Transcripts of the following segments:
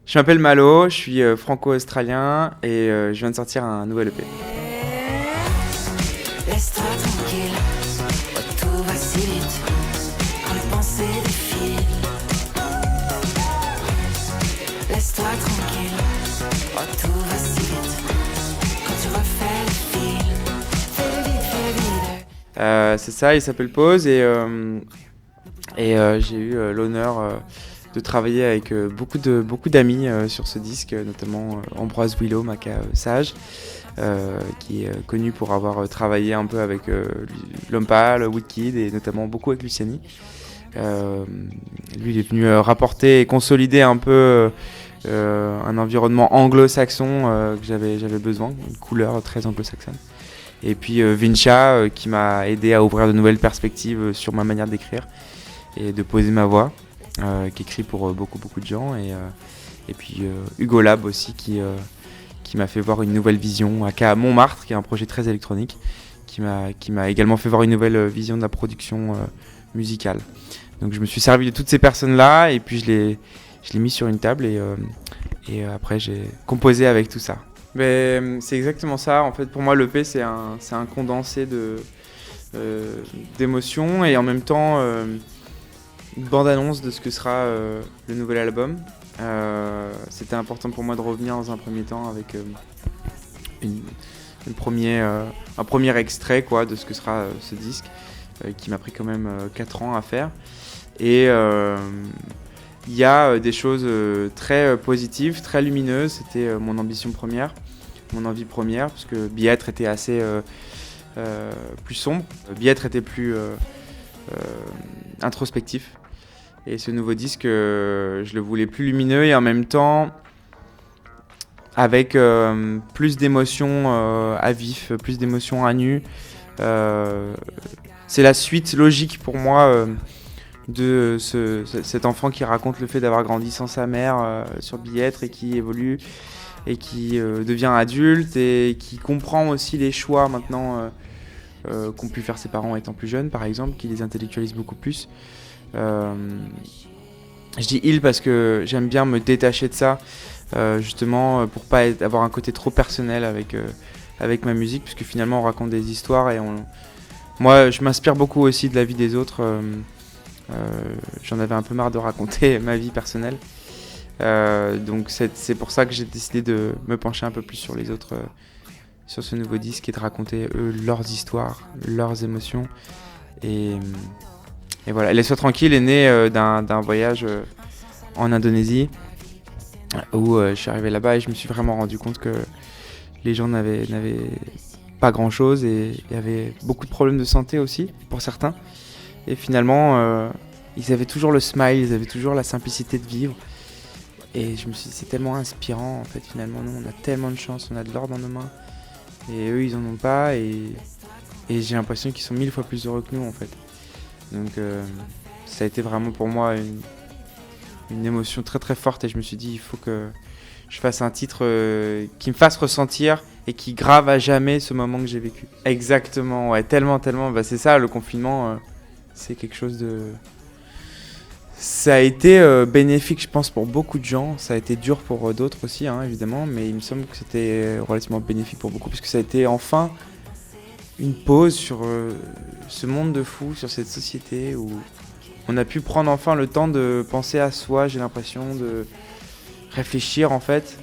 Je m'appelle Malo, je suis franco-australien et je viens de sortir un nouvel EP. Laisse-toi tranquille, oh, tout va si vite, quand les pensées défilent. Laisse-toi tranquille, oh, tout va si vite, quand tu refais le fil. Fais vite, fais vite. C'est ça, il s'appelle Pause et j'ai eu l'honneur de travailler avec beaucoup d'amis sur ce disque, notamment Ambroise Willow, Maca Sage, qui est connu pour avoir travaillé un peu avec L'Homme Pâle, Woodkid et notamment beaucoup avec Luciani. Lui, il est venu rapporter et consolider un peu un environnement anglo-saxon que j'avais besoin, une couleur très anglo-saxonne. Et puis Vincha qui m'a aidé à ouvrir de nouvelles perspectives sur ma manière d'écrire et de poser ma voix, qui écrit pour beaucoup de gens. Et puis Hugo Lab aussi qui m'a fait voir une nouvelle vision, aka Montmartre, qui est un projet très électronique, qui m'a également fait voir une nouvelle vision de la production musicale. Donc je me suis servi de toutes ces personnes-là et puis je l'ai mis sur une table et après j'ai composé avec tout ça. Mais c'est exactement ça. En fait, pour moi, l'EP, c'est un condensé d'émotions et en même temps une bande-annonce de ce que sera le nouvel album. C'était important pour moi de revenir dans un premier temps avec un premier extrait quoi, de ce que sera ce disque qui m'a pris quand même 4 ans à faire. Et il y a des choses très positives, très lumineuses. C'était mon ambition première, mon envie première, parce que Bien-être était assez plus sombre. Bien-être était plus introspectif. Et ce nouveau disque, je le voulais plus lumineux et en même temps avec plus d'émotions à vif, plus d'émotions à nu. C'est la suite logique pour moi de cet enfant qui raconte le fait d'avoir grandi sans sa mère sur Bien-être et qui évolue et qui devient adulte et qui comprend aussi les choix maintenant qu'ont pu faire ses parents étant plus jeunes, par exemple, qui les intellectualise beaucoup plus. Je dis il parce que j'aime bien me détacher de ça, justement pour pas avoir un côté trop personnel avec ma musique, puisque finalement on raconte des histoires et moi je m'inspire beaucoup aussi de la vie des autres. J'en avais un peu marre de raconter ma vie personnelle. Donc c'est pour ça que j'ai décidé de me pencher un peu plus sur les autres, sur ce nouveau disque et de raconter eux leurs histoires, leurs émotions. Et voilà, Laisse-toi tranquille est né d'un voyage en Indonésie où je suis arrivé là-bas et je me suis vraiment rendu compte que les gens n'avaient pas grand-chose et il y avait beaucoup de problèmes de santé aussi pour certains. Et finalement, ils avaient toujours le smile, ils avaient toujours la simplicité de vivre. Et je me suis dit, c'est tellement inspirant en fait, finalement, nous on a tellement de chance, on a de l'or dans nos mains. Et eux, ils en ont pas et j'ai l'impression qu'ils sont 1000 fois plus heureux que nous en fait. Donc ça a été vraiment pour moi une émotion très très forte et je me suis dit il faut que je fasse un titre qui me fasse ressentir et qui grave à jamais ce moment que j'ai vécu. Exactement, ouais, tellement, bah, c'est ça, le confinement, c'est quelque chose de... Ça a été bénéfique je pense pour beaucoup de gens, ça a été dur pour d'autres aussi hein, évidemment, mais il me semble que c'était relativement bénéfique pour beaucoup puisque ça a été enfin une pause sur ce monde de fou, sur cette société où on a pu prendre enfin le temps de penser à soi, j'ai l'impression, de réfléchir en fait.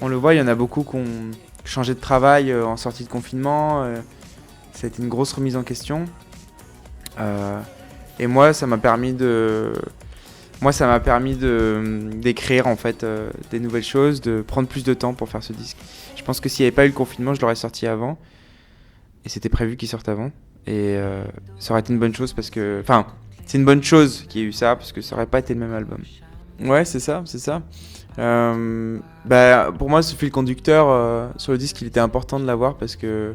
On le voit, il y en a beaucoup qui ont changé de travail en sortie de confinement. Ça a été une grosse remise en question. Et moi, ça m'a permis d'écrire en fait des nouvelles choses, de prendre plus de temps pour faire ce disque. Je pense que s'il n'y avait pas eu le confinement, je l'aurais sorti avant. Et c'était prévu qu'il sorte avant. Et ça aurait été une bonne chose parce que... Enfin, c'est une bonne chose qu'il y ait eu ça parce que ça aurait pas été le même album. Ouais, c'est ça. Pour moi, ce fil conducteur sur le disque, il était important de l'avoir parce que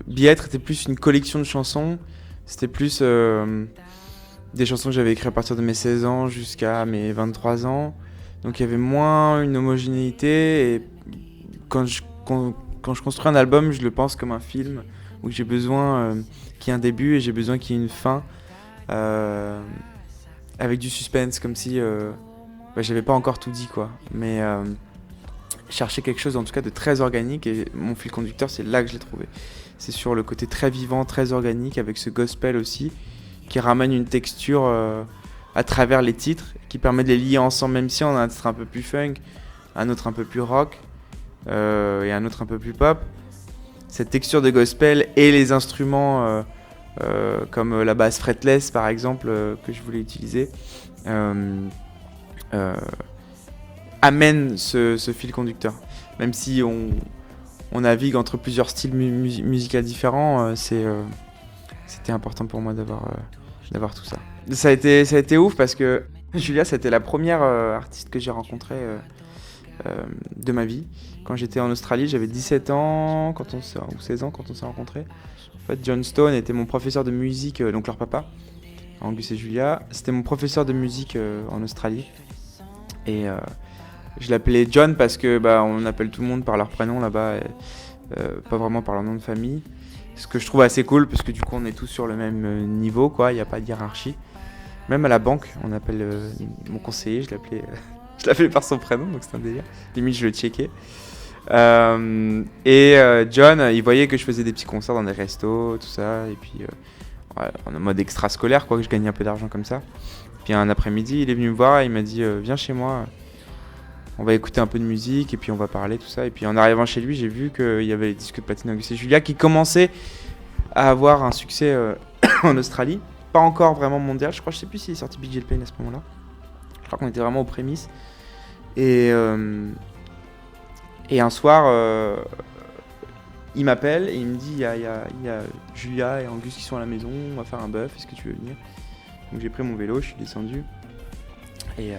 Bien-être était plus une collection de chansons. C'était plus des chansons que j'avais écrites à partir de mes 16 ans jusqu'à mes 23 ans. Donc il y avait moins une homogénéité et quand je construis un album, je le pense comme un film où j'ai besoin qu'il y ait un début et j'ai besoin qu'il y ait une fin avec du suspense, comme si j'avais pas encore tout dit quoi, mais je cherchais quelque chose en tout cas de très organique et mon fil conducteur c'est là que je l'ai trouvé. C'est sur le côté très vivant, très organique avec ce gospel aussi qui ramène une texture à travers les titres, qui permet de les lier ensemble même si on a un titre un peu plus funk, un autre un peu plus rock et un autre un peu plus pop. Cette texture de gospel et les instruments comme la basse fretless par exemple que je voulais utiliser amène ce fil conducteur. Même si on navigue entre plusieurs styles musicaux différents, c'était important pour moi d'avoir tout ça. Ça a été ouf parce que Julia, c'était la première artiste que j'ai rencontrée de ma vie. Quand j'étais en Australie, j'avais 17 ans ou 16 ans quand on s'est rencontrés. En fait, John Stone était mon professeur de musique, donc leur papa, Angus et Julia. C'était mon professeur de musique en Australie. Et je l'appelais John parce que on appelle tout le monde par leur prénom là-bas, pas vraiment par leur nom de famille. Ce que je trouve assez cool parce que du coup on est tous sur le même niveau, quoi. Il n'y a pas de hiérarchie. Même à la banque, on appelle mon conseiller, je l'appelais par son prénom, donc c'est un délire. Limite je le checkais. John, il voyait que je faisais des petits concerts dans des restos, tout ça, et puis en mode extrascolaire, quoi, que je gagnais un peu d'argent comme ça. Puis un après-midi, il est venu me voir et il m'a dit viens chez moi, on va écouter un peu de musique et puis on va parler, tout ça. Et puis en arrivant chez lui, j'ai vu qu'il y avait les disques de platine Angus et Julia qui commençaient à avoir un succès en Australie. Pas encore vraiment mondial, je sais plus s'il est sorti Big J Pain à ce moment-là. Je crois qu'on était vraiment aux prémices. Et un soir, il m'appelle et il me dit il y a Julia et Angus qui sont à la maison, on va faire un bœuf, est-ce que tu veux venir? Donc j'ai pris mon vélo, je suis descendu. Et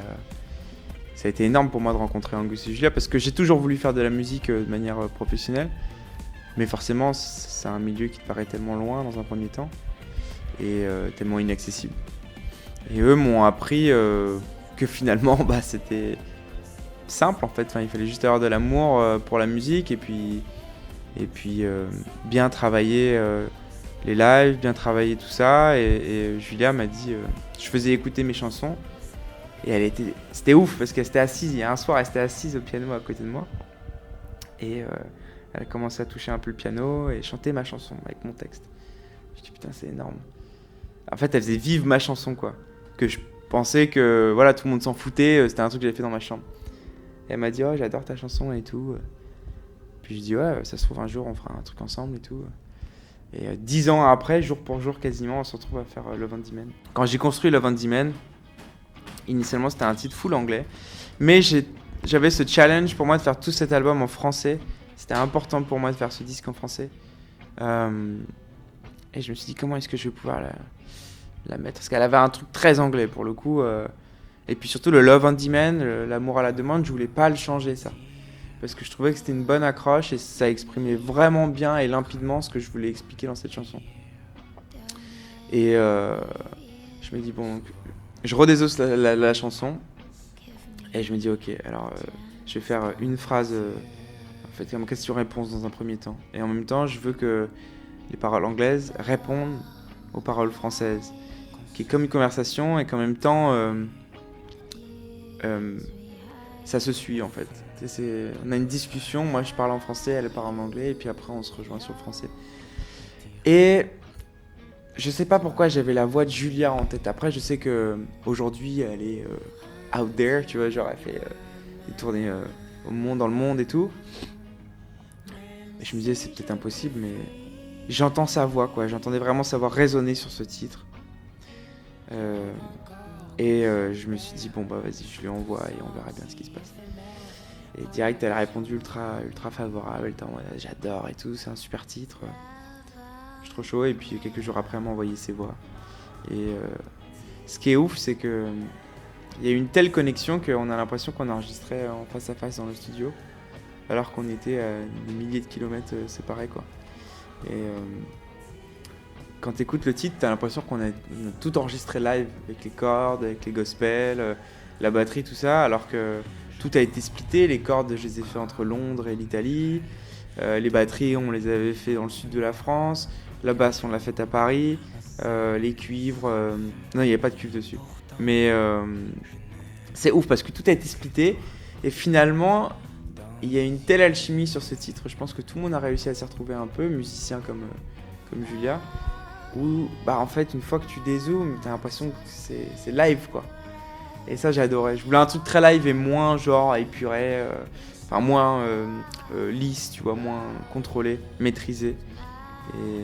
ça a été énorme pour moi de rencontrer Angus et Julia parce que j'ai toujours voulu faire de la musique de manière professionnelle. Mais forcément, c'est un milieu qui te paraît tellement loin dans un premier temps et tellement inaccessible. Et eux m'ont appris que finalement, c'était simple en fait. Enfin, il fallait juste avoir de l'amour pour la musique et puis bien travailler les lives, bien travailler tout ça. Et Julia m'a dit, je faisais écouter mes chansons et c'était ouf parce qu'elle était assise. Il y a un soir, elle était assise au piano à côté de moi et elle a commencé à toucher un peu le piano et chanter ma chanson avec mon texte. Je dis putain, c'est énorme. En fait, elle faisait vivre ma chanson, quoi. Que je pensais que voilà, tout le monde s'en foutait, c'était un truc que j'avais fait dans ma chambre. Et elle m'a dit, oh, j'adore ta chanson et tout. Puis je dis, ouais, ça se trouve un jour, on fera un truc ensemble et tout. Et 10 ans après, jour pour jour quasiment, on se retrouve à faire Love and Demon. Quand j'ai construit Love and Demon, initialement c'était un titre full anglais. Mais j'avais ce challenge pour moi de faire tout cet album en français. C'était important pour moi de faire ce disque en français. Et je me suis dit, comment est-ce que je vais pouvoir la mettre? Parce qu'elle avait un truc très anglais pour le coup. Et puis surtout le Love and Demand, l'amour à la demande, je voulais pas le changer ça. Parce que je trouvais que c'était une bonne accroche et ça exprimait vraiment bien et limpidement ce que je voulais expliquer dans cette chanson. Et je me dis, bon, je redésosse la chanson. Et je me dis, ok, alors je vais faire une phrase, en fait, comme question-réponse dans un premier temps. Et en même temps, je veux que les paroles anglaises répondent aux paroles françaises. Qui est comme une conversation et qu'en même temps, ça se suit en fait. On a une discussion, moi je parle en français, elle parle en anglais, et puis après on se rejoint sur le français. Et je sais pas pourquoi j'avais la voix de Julia en tête. Après, je sais qu'aujourd'hui elle est out there, tu vois, genre elle fait des tournées dans le monde et tout. Et je me disais, c'est peut-être impossible, mais j'entends sa voix, quoi. J'entendais vraiment sa voix résonner sur ce titre. Je me suis dit, bon bah vas-y, je lui envoie et on verra bien ce qui se passe. Et direct, elle a répondu ultra favorable. Elle était en mode, j'adore et tout, c'est un super titre. Je suis trop chaud. Et puis quelques jours après, elle m'a envoyé ses voix. Et ce qui est ouf, c'est que il y a eu une telle connexion qu'on a l'impression qu'on enregistrait en face à face dans le studio, alors qu'on était à des milliers de kilomètres séparés, quoi. Et quand tu écoutes le titre, tu as l'impression qu'on a tout enregistré live, avec les cordes, avec les gospels, la batterie, tout ça, alors que tout a été splitté. Les cordes, je les ai fait entre Londres et l'Italie. Les batteries, on les avait fait dans le sud de la France. La basse, on l'a faite à Paris. Les cuivres... non, il n'y avait pas de cuivre dessus. Mais c'est ouf parce que tout a été splitté et finalement il y a une telle alchimie sur ce titre. Je pense que tout le monde a réussi à s'y retrouver un peu, musicien comme Julia, où bah en fait une fois que tu dézoomes, t'as l'impression que c'est live quoi. Et ça j'ai adoré. Je voulais un truc très live et moins genre épuré, enfin moins lisse, tu vois, moins contrôlé, maîtrisé. Et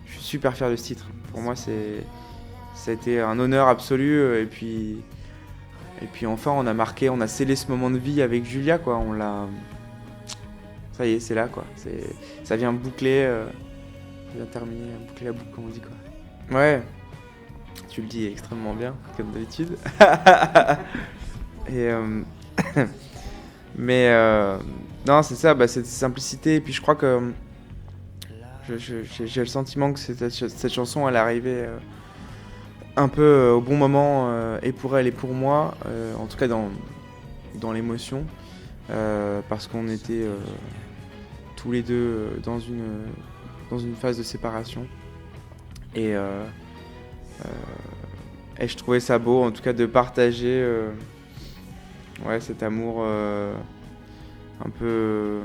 je suis super fier de ce titre. Pour moi ça a été un honneur absolu et puis enfin, on a scellé ce moment de vie avec Julia, quoi. Ça y est, c'est là, quoi. Ça vient boucler, ça vient terminer, boucler la boucle, comme on dit, quoi. Ouais, tu le dis extrêmement bien, comme d'habitude. Et mais non, c'est ça, bah, cette simplicité. Et puis je crois que j'ai le sentiment que cette chanson, elle est arrivée un peu au bon moment et pour elle et pour moi, en tout cas dans l'émotion, parce qu'on était tous les deux dans une phase de séparation et je trouvais ça beau en tout cas de partager cet amour un peu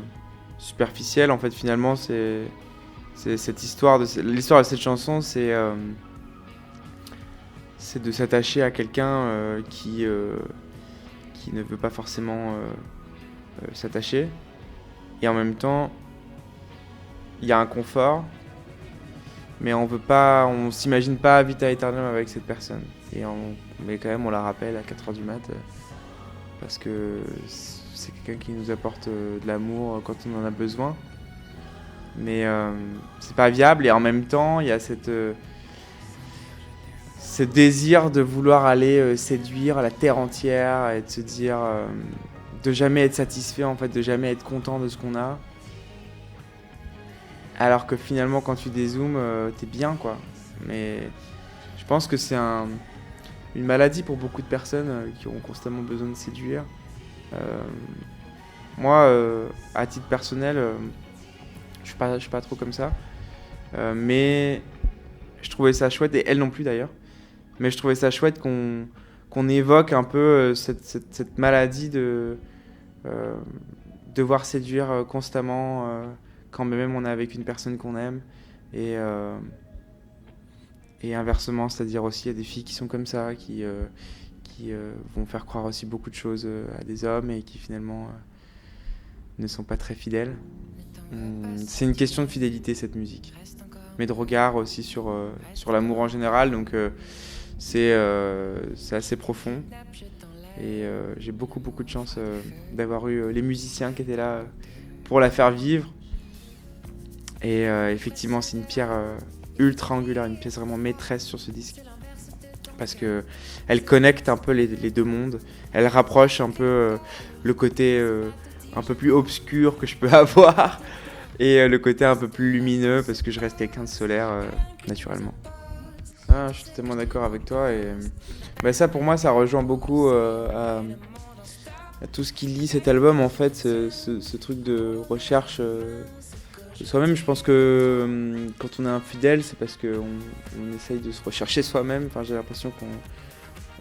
superficiel en fait. Finalement c'est cette l'histoire de cette chanson, c'est de s'attacher à quelqu'un qui ne veut pas forcément s'attacher. Et en même temps, il y a un confort, mais on s'imagine pas vita aeternam avec cette personne. Mais quand même, on la rappelle à 4h du mat, parce que c'est quelqu'un qui nous apporte de l'amour quand on en a besoin. Mais c'est pas viable, et en même temps, il y a ce désir de vouloir aller séduire la terre entière et de se dire de jamais être satisfait en fait, de jamais être content de ce qu'on a. Alors que finalement quand tu dézoomes, t'es bien quoi. Mais je pense que c'est une maladie pour beaucoup de personnes qui ont constamment besoin de séduire. Moi, à titre personnel, je suis pas trop comme ça. Mais je trouvais ça chouette, et elle non plus d'ailleurs. Mais je trouvais ça chouette qu'on évoque un peu cette maladie de devoir séduire constamment quand même on est avec une personne qu'on aime. Et inversement, c'est-à-dire aussi il y a des filles qui sont comme ça, qui vont faire croire aussi beaucoup de choses à des hommes et qui finalement ne sont pas très fidèles. C'est une question de fidélité cette musique, mais de regard aussi sur l'amour en général, donc c'est assez profond et j'ai beaucoup de chance d'avoir eu les musiciens qui étaient là pour la faire vivre. Et effectivement c'est une pierre ultra angulaire, une pièce vraiment maîtresse sur ce disque, parce que elle connecte un peu les deux mondes, elle rapproche un peu le côté un peu plus obscur que je peux avoir et le côté un peu plus lumineux, parce que je reste quelqu'un de solaire naturellement. Ah, je suis totalement d'accord avec toi, et bah, ça pour moi ça rejoint beaucoup à tout ce qui lie cet album en fait, ce truc de recherche de soi-même. Je pense que quand on est infidèle, c'est parce qu'on essaye de se rechercher soi-même. Enfin, j'ai l'impression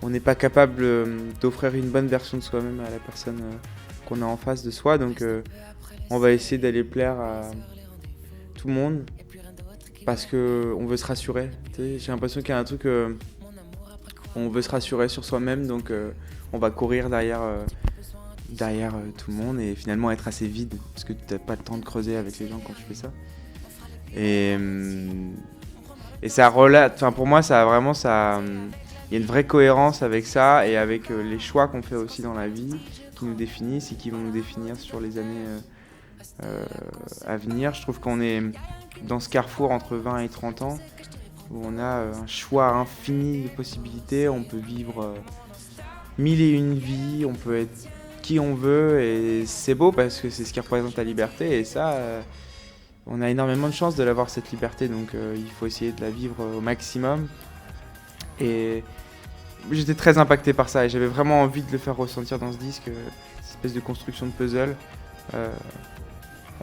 qu'on n'est pas capable d'offrir une bonne version de soi-même à la personne qu'on a en face de soi, donc on va essayer d'aller plaire à tout le monde parce qu'on veut se rassurer. J'ai l'impression qu'il y a un truc, on veut se rassurer sur soi-même, donc on va courir derrière tout le monde et finalement être assez vide parce que tu n'as pas le temps de creuser avec les gens quand tu fais ça. Et ça relate, enfin pour moi ça a vraiment il y a une vraie cohérence avec ça et avec les choix qu'on fait aussi dans la vie qui nous définissent et qui vont nous définir sur les années à venir. Je trouve qu'on est dans ce carrefour entre 20 et 30 ans où on a un choix infini de possibilités, on peut vivre 1001 vies, on peut être qui on veut et c'est beau parce que c'est ce qui représente la liberté, et ça on a énormément de chance de l'avoir cette liberté, donc il faut essayer de la vivre au maximum. Et j'étais très impacté par ça et j'avais vraiment envie de le faire ressentir dans ce disque, cette espèce de construction de puzzle.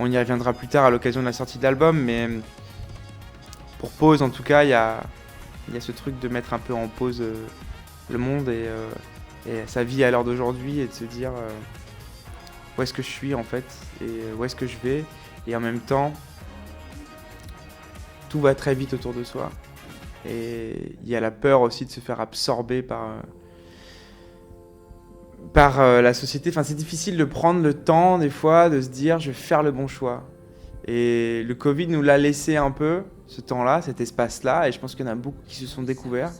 On y reviendra plus tard à l'occasion de la sortie de l'album, mais pour pause en tout cas, il y a ce truc de mettre un peu en pause le monde et sa vie à l'heure d'aujourd'hui et de se dire où est-ce que je suis en fait et où est-ce que je vais. Et en même temps, tout va très vite autour de soi. Et il y a la peur aussi de se faire absorber par la société. Enfin, c'est difficile de prendre le temps des fois de se dire je vais faire le bon choix. Et le Covid nous l'a laissé un peu, ce temps-là, cet espace-là. Et je pense qu'il y en a beaucoup qui se sont découverts.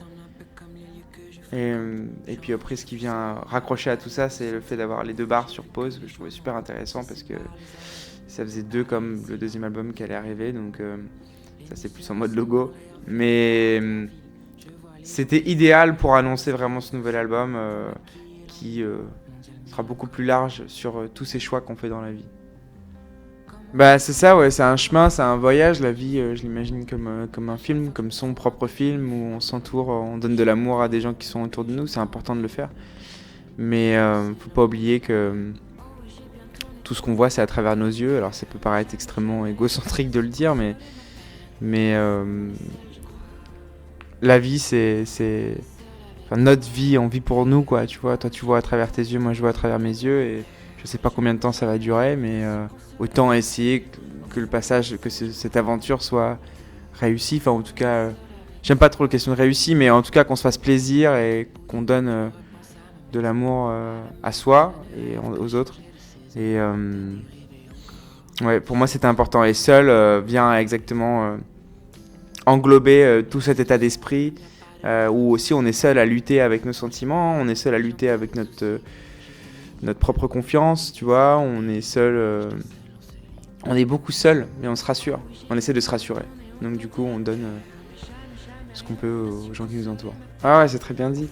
Et puis après, ce qui vient raccrocher à tout ça, c'est le fait d'avoir les 2 barres sur pause, que je trouvais super intéressant parce que ça faisait 2 comme le deuxième album qui allait arriver. Donc ça, c'est plus en mode logo. Mais c'était idéal pour annoncer vraiment ce nouvel album qui sera beaucoup plus large sur tous ces choix qu'on fait dans la vie. Bah c'est ça, ouais, c'est un chemin, c'est un voyage. La vie, je l'imagine comme un film, comme son propre film où on s'entoure, on donne de l'amour à des gens qui sont autour de nous. C'est important de le faire. Mais faut pas oublier que tout ce qu'on voit, c'est à travers nos yeux. Alors ça peut paraître extrêmement égocentrique de le dire, mais la vie, enfin, notre vie, on vit pour nous, quoi. Tu vois, toi, tu vois à travers tes yeux, moi, je vois à travers mes yeux, et je sais pas combien de temps ça va durer, mais autant essayer que le passage, cette aventure soit réussie. Enfin, en tout cas, j'aime pas trop la question de réussi, mais en tout cas qu'on se fasse plaisir et qu'on donne de l'amour à soi et aux autres. Et ouais, pour moi, c'était important. Et seul vient exactement englober tout cet état d'esprit où aussi on est seul à lutter avec nos sentiments, on est seul à lutter avec notre propre confiance, tu vois, on est seul, on est beaucoup seul, mais on se rassure, on essaie de se rassurer. Donc du coup, on donne ce qu'on peut aux gens qui nous entourent. Ah ouais, c'est très bien dit.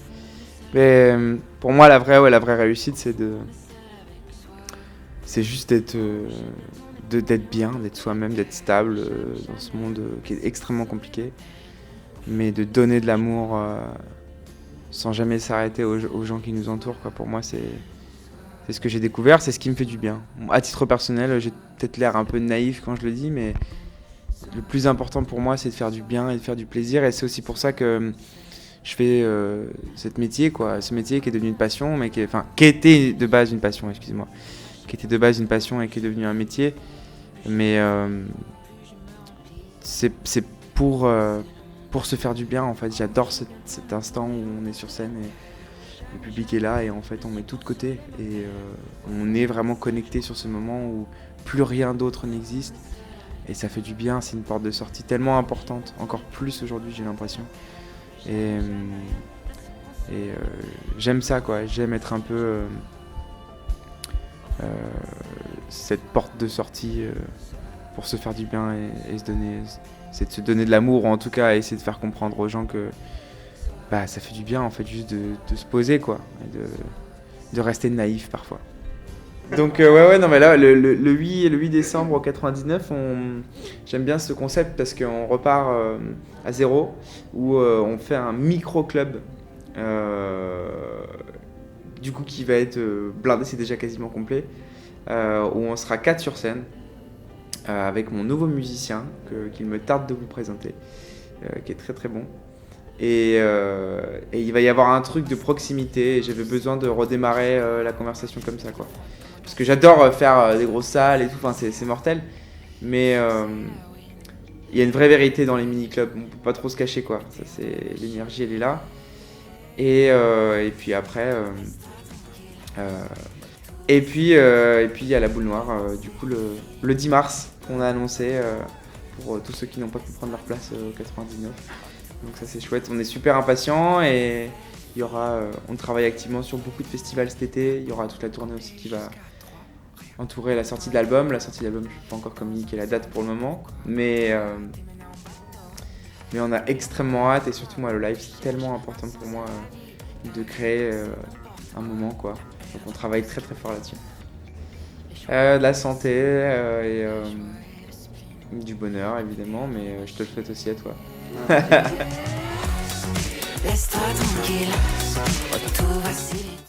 Mais pour moi, la vraie réussite, c'est juste d'être bien, d'être soi-même, d'être stable dans ce monde qui est extrêmement compliqué, mais de donner de l'amour sans jamais s'arrêter aux gens qui nous entourent, quoi. Pour moi, c'est ce que j'ai découvert, c'est ce qui me fait du bien. À titre personnel, j'ai peut-être l'air un peu naïf quand je le dis, mais le plus important pour moi, c'est de faire du bien et de faire du plaisir. Et c'est aussi pour ça que je fais ce métier qui est devenu une passion, mais qui était de base une passion, excuse-moi. Qui était de base une passion et qui est devenu un métier. Mais c'est pour se faire du bien, en fait. J'adore cet instant où on est sur scène et le public est là et en fait on met tout de côté et on est vraiment connecté sur ce moment où plus rien d'autre n'existe et ça fait du bien. C'est une porte de sortie tellement importante, encore plus aujourd'hui, j'ai l'impression. Et j'aime ça, quoi. J'aime être un peu cette porte de sortie pour se faire du bien et se donner, c'est de se donner de l'amour, ou en tout cas essayer de faire comprendre aux gens que ça fait du bien, en fait, juste de se poser, quoi, et de rester naïf parfois. Donc ouais, non mais là le 8 décembre 99, j'aime bien ce concept parce qu'on repart à zéro, où on fait un micro-club du coup qui va être blindé, c'est déjà quasiment complet, où on sera 4 sur scène avec mon nouveau musicien qu'il me tarde de vous présenter, qui est très très bon. Et il va y avoir un truc de proximité et j'avais besoin de redémarrer la conversation comme ça, quoi. Parce que j'adore faire des grosses salles et tout, enfin c'est mortel, mais il y a une vraie vérité dans les mini-clubs, on peut pas trop se cacher, quoi. Ça, l'énergie elle est là. Et puis après, et puis il y a la boule noire, du coup le 10 mars qu'on a annoncé pour tous ceux qui n'ont pas pu prendre leur place au 99. Donc ça c'est chouette, on est super impatients et il y aura, on travaille activement sur beaucoup de festivals cet été. Il y aura toute la tournée aussi qui va entourer la sortie de l'album. La sortie de l'album, je ne peux pas encore communiquer la date pour le moment, mais on a extrêmement hâte et surtout moi le live c'est tellement important pour moi de créer un moment, quoi. Donc on travaille très très fort là-dessus. De la santé et du bonheur évidemment, mais je te le souhaite aussi à toi. Laisse-toi tranquille, tout va si vite.